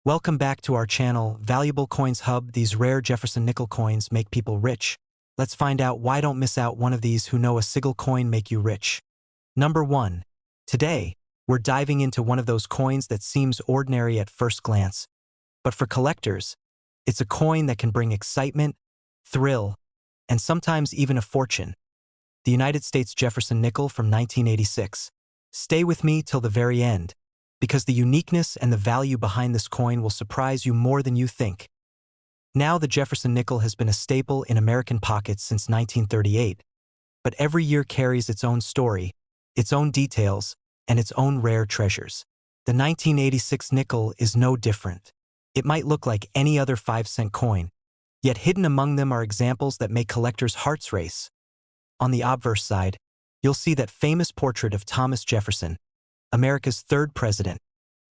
Welcome back to our channel, Valuable Coins Hub. These rare Jefferson nickel coins make people rich. Let's find out why. Don't miss out one of these who know a single coin make you rich. Number 1. Today, we're diving into one of those coins that seems ordinary at first glance. But for collectors, it's a coin that can bring excitement, thrill, and sometimes even a fortune. The United States Jefferson nickel from 1986. Stay with me till the very end, because the uniqueness and the value behind this coin will surprise you more than you think. Now, the Jefferson nickel has been a staple in American pockets since 1938, but every year carries its own story, its own details, and its own rare treasures. The 1986 nickel is no different. It might look like any other 5-cent coin, yet hidden among them are examples that make collectors' hearts race. On the obverse side, you'll see that famous portrait of Thomas Jefferson, America's third president,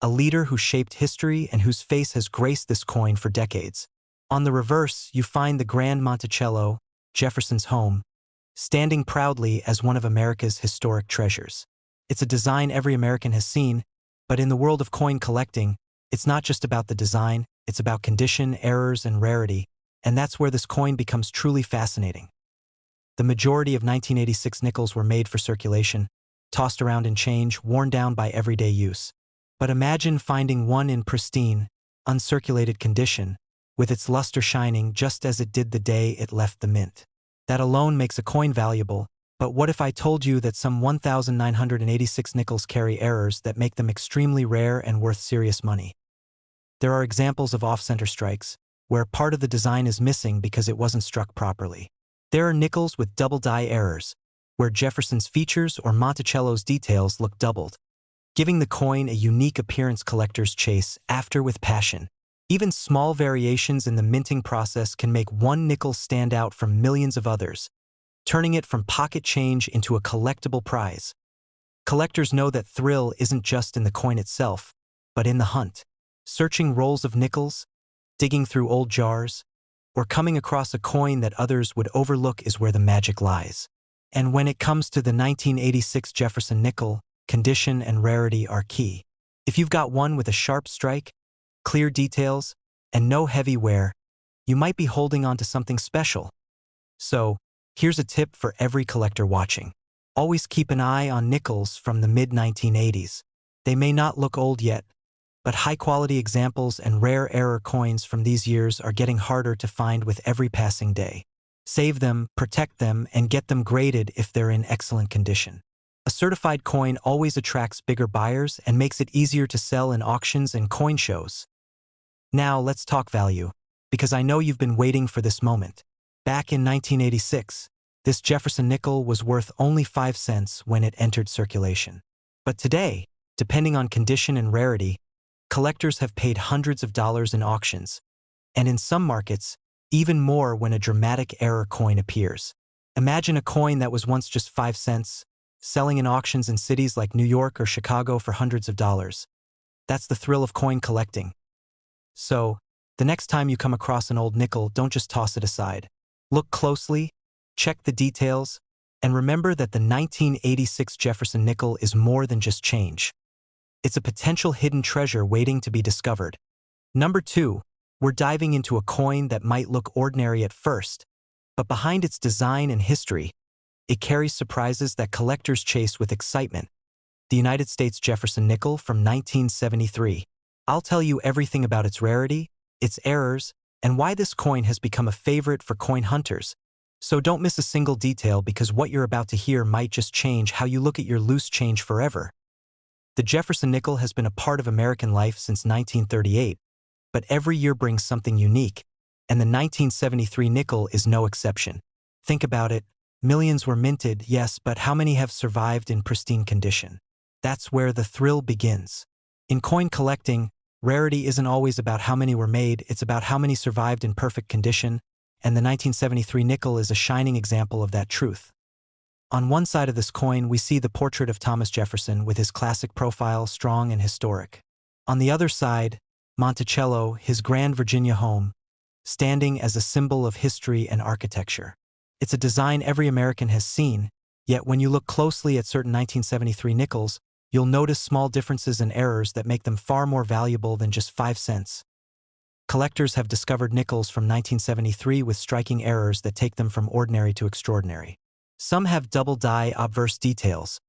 a leader who shaped history and whose face has graced this coin for decades. On the reverse, you find the Grand Monticello, Jefferson's home, standing proudly as one of America's historic treasures. It's a design every American has seen, but in the world of coin collecting, it's not just about the design, it's about condition, errors, and rarity, and that's where this coin becomes truly fascinating. The majority of 1986 nickels were made for circulation, tossed around in change, worn down by everyday use. But imagine finding one in pristine, uncirculated condition, with its luster shining just as it did the day it left the mint. That alone makes a coin valuable, but what if I told you that some 1,986 nickels carry errors that make them extremely rare and worth serious money? There are examples of off-center strikes, where part of the design is missing because it wasn't struck properly. There are nickels with double die errors, where Jefferson's features or Monticello's details look doubled, giving the coin a unique appearance collectors chase after with passion. Even small variations in the minting process can make one nickel stand out from millions of others, turning it from pocket change into a collectible prize. Collectors know that thrill isn't just in the coin itself, but in the hunt. Searching rolls of nickels, digging through old jars, or coming across a coin that others would overlook is where the magic lies. And when it comes to the 1986 Jefferson nickel, condition and rarity are key. If you've got one with a sharp strike, clear details, and no heavy wear, you might be holding on to something special. So, here's a tip for every collector watching. Always keep an eye on nickels from the mid-1980s. They may not look old yet, but high-quality examples and rare error coins from these years are getting harder to find with every passing day. Save them, protect them, and get them graded if they're in excellent condition. A certified coin always attracts bigger buyers and makes it easier to sell in auctions and coin shows. Now let's talk value, because I know you've been waiting for this moment. Back in 1986, this Jefferson nickel was worth only 5 cents when it entered circulation. But today, depending on condition and rarity, collectors have paid hundreds of dollars in auctions, and in some markets, even more when a dramatic error coin appears. Imagine a coin that was once just 5 cents, selling in auctions in cities like New York or Chicago for hundreds of dollars. That's the thrill of coin collecting. So, the next time you come across an old nickel, don't just toss it aside. Look closely, check the details, and remember that the 1986 Jefferson nickel is more than just change. It's a potential hidden treasure waiting to be discovered. Number 2, we're diving into a coin that might look ordinary at first, but behind its design and history, it carries surprises that collectors chase with excitement. The United States Jefferson nickel from 1973. I'll tell you everything about its rarity, its errors, and why this coin has become a favorite for coin hunters. So don't miss a single detail, because what you're about to hear might just change how you look at your loose change forever. The Jefferson nickel has been a part of American life since 1938, but every year brings something unique, and the 1973 nickel is no exception. Think about it, millions were minted, yes, but how many have survived in pristine condition? That's where the thrill begins. In coin collecting, rarity isn't always about how many were made, it's about how many survived in perfect condition, and the 1973 nickel is a shining example of that truth. On one side of this coin, we see the portrait of Thomas Jefferson with his classic profile, strong and historic. On the other side, Monticello, his grand Virginia home, standing as a symbol of history and architecture. It's a design every American has seen, yet when you look closely at certain 1973 nickels, you'll notice small differences and errors that make them far more valuable than just 5 cents. Collectors have discovered nickels from 1973 with striking errors that take them from ordinary to extraordinary. Some have double die obverse details,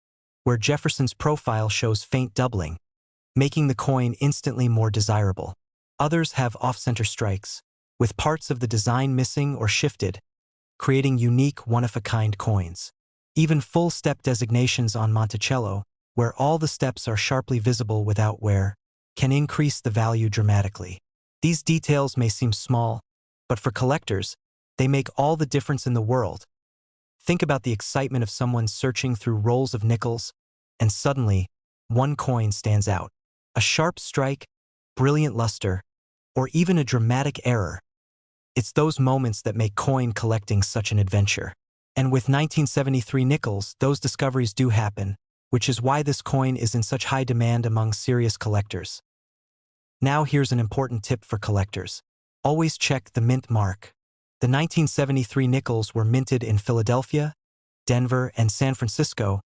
where Jefferson's profile shows faint doubling, making the coin instantly more desirable. Others have off-center strikes, with parts of the design missing or shifted, creating unique one-of-a-kind coins. Even full-step designations on Monticello, where all the steps are sharply visible without wear, can increase the value dramatically. These details may seem small, but for collectors, they make all the difference in the world. Think about the excitement of someone searching through rolls of nickels, and suddenly, one coin stands out. A sharp strike, brilliant luster, or even a dramatic error. It's those moments that make coin collecting such an adventure. And with 1973 nickels, those discoveries do happen, which is why this coin is in such high demand among serious collectors. Now here's an important tip for collectors. Always check the mint mark. The 1973 nickels were minted in Philadelphia, Denver, and San Francisco,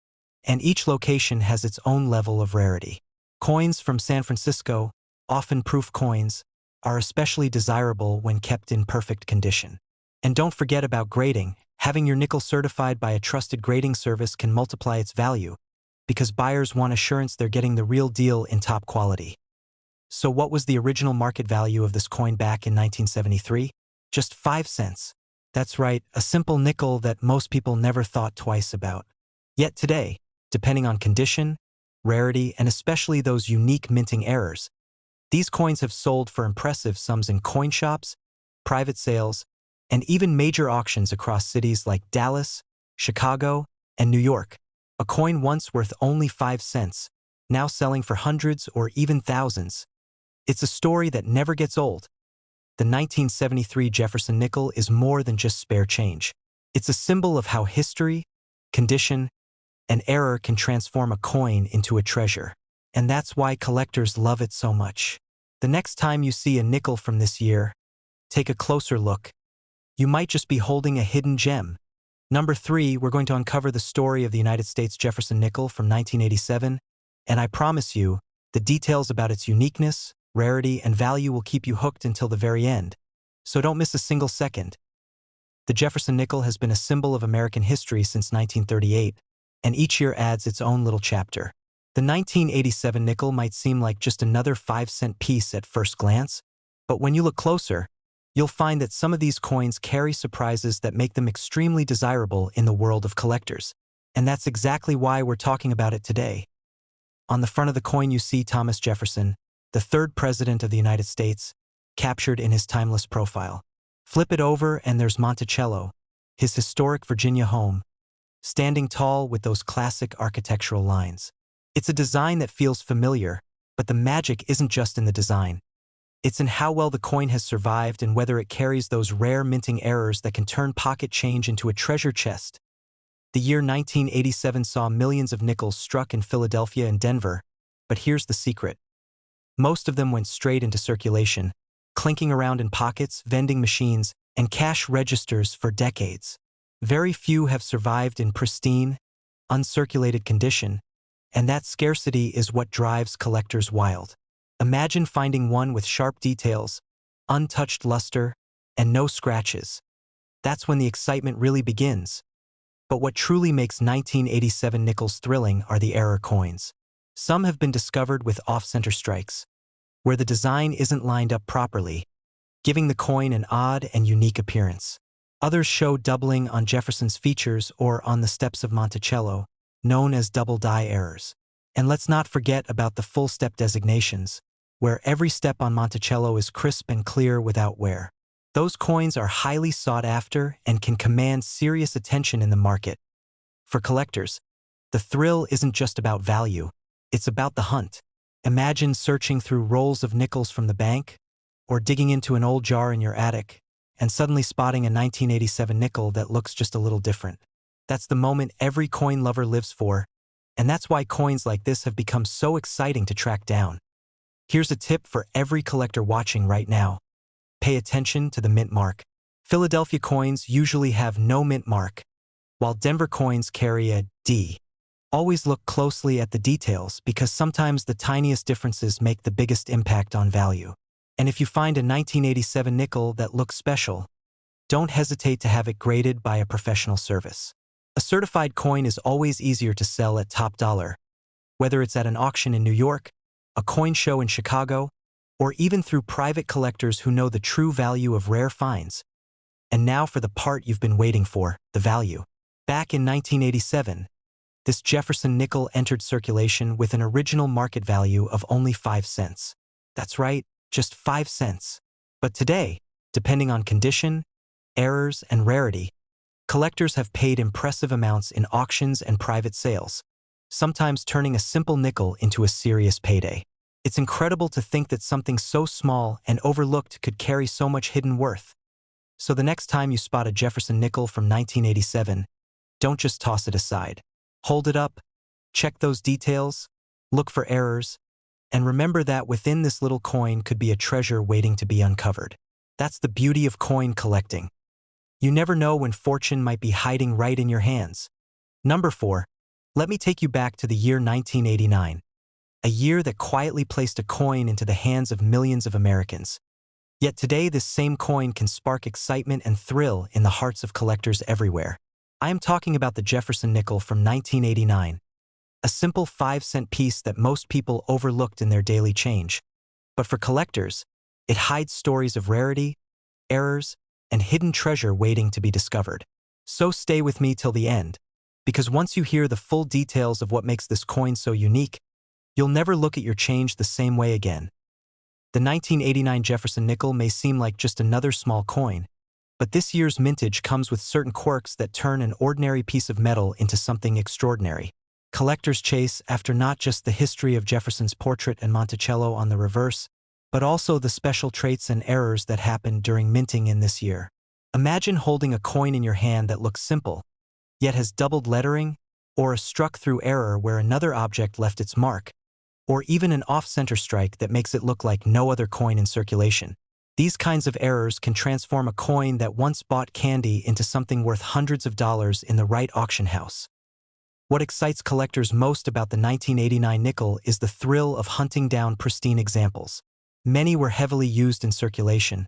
and each location has its own level of rarity. Coins from San Francisco, often proof coins, are especially desirable when kept in perfect condition. And don't forget about grading. Having your nickel certified by a trusted grading service can multiply its value, because buyers want assurance they're getting the real deal in top quality. So what was the original market value of this coin back in 1973? Just 5 cents. That's right, a simple nickel that most people never thought twice about. Yet today, depending on condition, rarity, and especially those unique minting errors, these coins have sold for impressive sums in coin shops, private sales, and even major auctions across cities like Dallas, Chicago, and New York. A coin once worth only 5 cents, now selling for hundreds or even thousands. It's a story that never gets old. The 1973 Jefferson nickel is more than just spare change. It's a symbol of how history, condition, and error can transform a coin into a treasure. And that's why collectors love it so much. The next time you see a nickel from this year, take a closer look. You might just be holding a hidden gem. Number 3, we're going to uncover the story of the United States Jefferson nickel from 1987, and I promise you, the details about its uniqueness, rarity, and value will keep you hooked until the very end. So don't miss a single second. The Jefferson nickel has been a symbol of American history since 1938, and each year adds its own little chapter. The 1987 nickel might seem like just another 5-cent piece at first glance, but when you look closer, you'll find that some of these coins carry surprises that make them extremely desirable in the world of collectors. And that's exactly why we're talking about it today. On the front of the coin you see Thomas Jefferson, the third president of the United States, captured in his timeless profile. Flip it over and there's Monticello, his historic Virginia home, standing tall with those classic architectural lines. It's a design that feels familiar, but the magic isn't just in the design. It's in how well the coin has survived and whether it carries those rare minting errors that can turn pocket change into a treasure chest. The year 1987 saw millions of nickels struck in Philadelphia and Denver, but here's the secret. Most of them went straight into circulation, clinking around in pockets, vending machines, and cash registers for decades. Very few have survived in pristine, uncirculated condition, and that scarcity is what drives collectors wild. Imagine finding one with sharp details, untouched luster, and no scratches. That's when the excitement really begins. But what truly makes 1987 nickels thrilling are the error coins. Some have been discovered with off-center strikes, where the design isn't lined up properly, giving the coin an odd and unique appearance. Others show doubling on Jefferson's features or on the steps of Monticello, known as double die errors. And let's not forget about the full step designations, where every step on Monticello is crisp and clear without wear. Those coins are highly sought after and can command serious attention in the market. For collectors, the thrill isn't just about value, it's about the hunt. Imagine searching through rolls of nickels from the bank, or digging into an old jar in your attic, and suddenly spotting a 1987 nickel that looks just a little different. That's the moment every coin lover lives for, and that's why coins like this have become so exciting to track down. Here's a tip for every collector watching right now. Pay attention to the mint mark. Philadelphia coins usually have no mint mark, while Denver coins carry a D. Always look closely at the details because sometimes the tiniest differences make the biggest impact on value. And if you find a 1987 nickel that looks special, don't hesitate to have it graded by a professional service. A certified coin is always easier to sell at top dollar, whether it's at an auction in New York, a coin show in Chicago, or even through private collectors who know the true value of rare finds. And now for the part you've been waiting for, the value. Back in 1987, this Jefferson nickel entered circulation with an original market value of only 5 cents. That's right, just 5 cents. But today, depending on condition, errors, and rarity, collectors have paid impressive amounts in auctions and private sales, sometimes turning a simple nickel into a serious payday. It's incredible to think that something so small and overlooked could carry so much hidden worth. So the next time you spot a Jefferson nickel from 1987, don't just toss it aside. Hold it up, check those details, look for errors, and remember that within this little coin could be a treasure waiting to be uncovered. That's the beauty of coin collecting. You never know when fortune might be hiding right in your hands. Number 4. Let me take you back to the year 1989, a year that quietly placed a coin into the hands of millions of Americans. Yet today this same coin can spark excitement and thrill in the hearts of collectors everywhere. I am talking about the Jefferson nickel from 1989, a simple 5-cent piece that most people overlooked in their daily change. But for collectors, it hides stories of rarity, errors, and hidden treasure waiting to be discovered. So stay with me till the end, because once you hear the full details of what makes this coin so unique, you'll never look at your change the same way again. The 1989 Jefferson nickel may seem like just another small coin, but this year's mintage comes with certain quirks that turn an ordinary piece of metal into something extraordinary. Collectors chase after not just the history of Jefferson's portrait and Monticello on the reverse, but also the special traits and errors that happened during minting in this year. Imagine holding a coin in your hand that looks simple, yet has doubled lettering, or a struck-through error where another object left its mark, or even an off-center strike that makes it look like no other coin in circulation. These kinds of errors can transform a coin that once bought candy into something worth hundreds of dollars in the right auction house. What excites collectors most about the 1989 nickel is the thrill of hunting down pristine examples. Many were heavily used in circulation,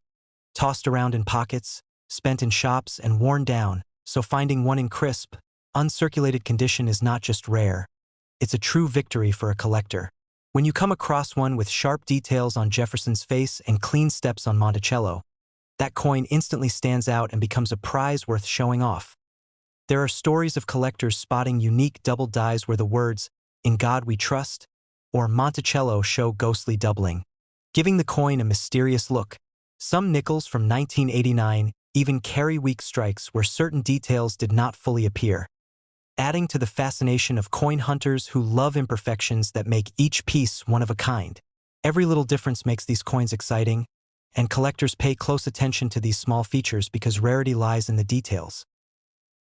tossed around in pockets, spent in shops, and worn down, so finding one in crisp, uncirculated condition is not just rare, it's a true victory for a collector. When you come across one with sharp details on Jefferson's face and clean steps on Monticello, that coin instantly stands out and becomes a prize worth showing off. There are stories of collectors spotting unique double dies where the words, "In God We Trust," or Monticello show ghostly doubling, giving the coin a mysterious look. Some nickels from 1989 even carry weak strikes where certain details did not fully appear, adding to the fascination of coin hunters who love imperfections that make each piece one of a kind. Every little difference makes these coins exciting, and collectors pay close attention to these small features because rarity lies in the details.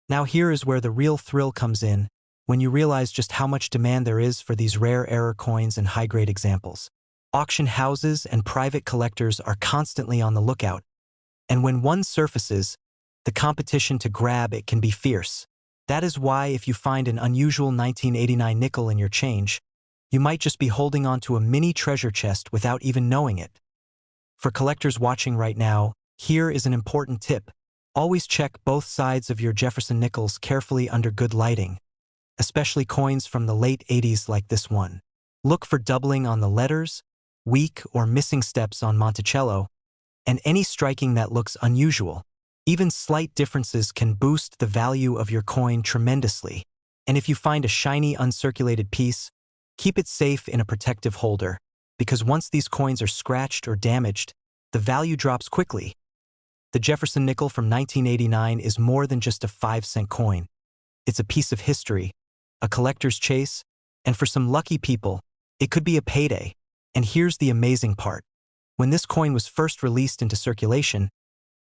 Now here is where the real thrill comes in, when you realize just how much demand there is for these rare error coins and high-grade examples. Auction houses and private collectors are constantly on the lookout, and when one surfaces, the competition to grab it can be fierce. That is why if you find an unusual 1989 nickel in your change, you might just be holding on to a mini treasure chest without even knowing it. For collectors watching right now, here is an important tip. Always check both sides of your Jefferson nickels carefully under good lighting, especially coins from the late 80s like this one. Look for doubling on the letters, weak or missing steps on Monticello, and any striking that looks unusual. Even slight differences can boost the value of your coin tremendously. And if you find a shiny, uncirculated piece, keep it safe in a protective holder, because once these coins are scratched or damaged, the value drops quickly. The Jefferson nickel from 1989 is more than just a 5-cent coin. It's a piece of history, a collector's chase, and for some lucky people, it could be a payday. And here's the amazing part. When this coin was first released into circulation,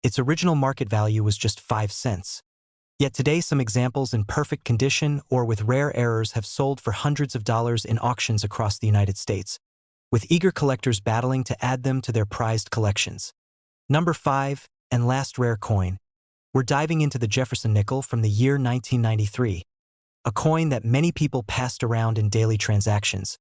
its original market value was just 5 cents. Yet today some examples in perfect condition or with rare errors have sold for hundreds of dollars in auctions across the United States, with eager collectors battling to add them to their prized collections. Number 5, and last rare coin. We're diving into the Jefferson nickel from the year 1993, a coin that many people passed around in daily transactions.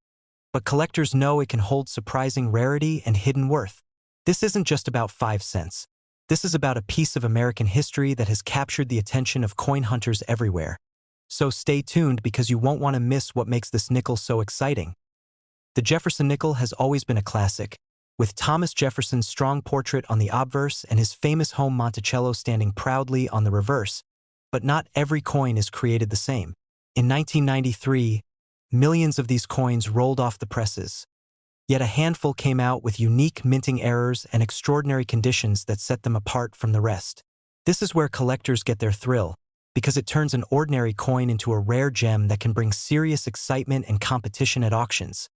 But collectors know it can hold surprising rarity and hidden worth. This isn't just about 5 cents. This is about a piece of American history that has captured the attention of coin hunters everywhere. So stay tuned because you won't want to miss what makes this nickel so exciting. The Jefferson nickel has always been a classic, with Thomas Jefferson's strong portrait on the obverse and his famous home Monticello standing proudly on the reverse. But not every coin is created the same. In 1993, millions of these coins rolled off the presses. Yet a handful came out with unique minting errors and extraordinary conditions that set them apart from the rest. This is where collectors get their thrill, because it turns an ordinary coin into a rare gem that can bring serious excitement and competition at auctions.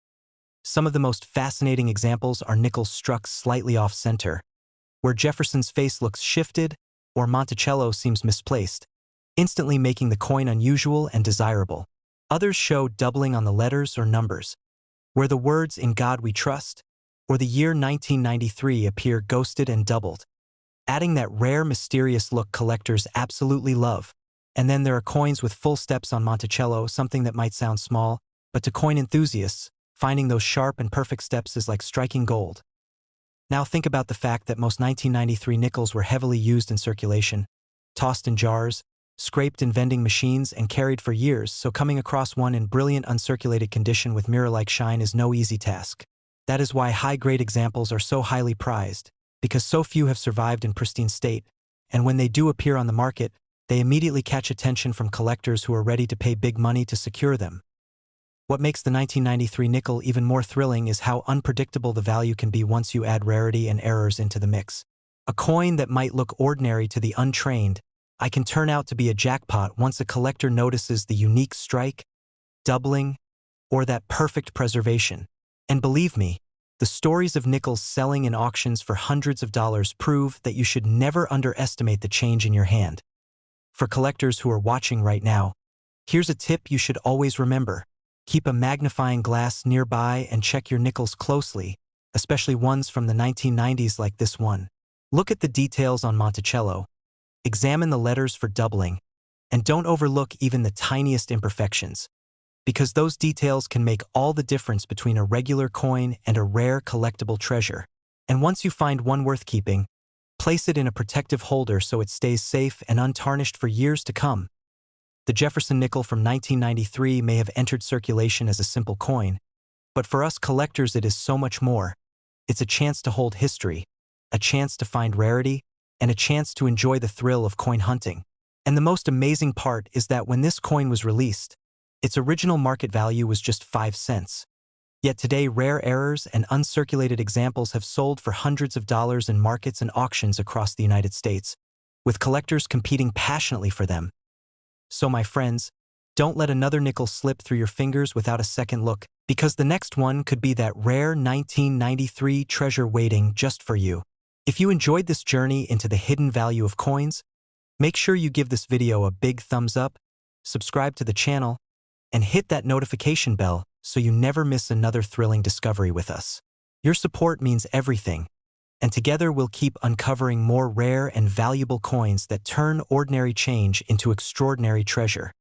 Some of the most fascinating examples are nickels struck slightly off-center, where Jefferson's face looks shifted or Monticello seems misplaced, instantly making the coin unusual and desirable. Others show doubling on the letters or numbers, where the words "In God We Trust" or the year 1993 appear ghosted and doubled, adding that rare, mysterious look collectors absolutely love. And then there are coins with full steps on Monticello, something that might sound small, but to coin enthusiasts, finding those sharp and perfect steps is like striking gold. Now think about the fact that most 1993 nickels were heavily used in circulation, tossed in jars, scraped in vending machines, and carried for years, so coming across one in brilliant uncirculated condition with mirror-like shine is no easy task. That is why high-grade examples are so highly prized, because so few have survived in pristine state, and when they do appear on the market, they immediately catch attention from collectors who are ready to pay big money to secure them. What makes the 1993 nickel even more thrilling is how unpredictable the value can be once you add rarity and errors into the mix. A coin that might look ordinary to the untrained can turn out to be a jackpot once a collector notices the unique strike, doubling, or that perfect preservation. And believe me, the stories of nickels selling in auctions for hundreds of dollars prove that you should never underestimate the change in your hand. For collectors who are watching right now, here's a tip you should always remember. Keep a magnifying glass nearby and check your nickels closely, especially ones from the 1990s like this one. Look at the details on Monticello, examine the letters for doubling, and don't overlook even the tiniest imperfections, because those details can make all the difference between a regular coin and a rare collectible treasure. And once you find one worth keeping, place it in a protective holder so it stays safe and untarnished for years to come. The Jefferson nickel from 1993 may have entered circulation as a simple coin, but for us collectors it is so much more. It's a chance to hold history, a chance to find rarity, and a chance to enjoy the thrill of coin hunting. And the most amazing part is that when this coin was released, its original market value was just 5 cents. Yet today rare errors and uncirculated examples have sold for hundreds of dollars in markets and auctions across the United States, with collectors competing passionately for them. So my friends, don't let another nickel slip through your fingers without a second look, because the next one could be that rare 1993 treasure waiting just for you. If you enjoyed this journey into the hidden value of coins, make sure you give this video a big thumbs up, subscribe to the channel, and hit that notification bell so you never miss another thrilling discovery with us. Your support means everything, and together we'll keep uncovering more rare and valuable coins that turn ordinary change into extraordinary treasure.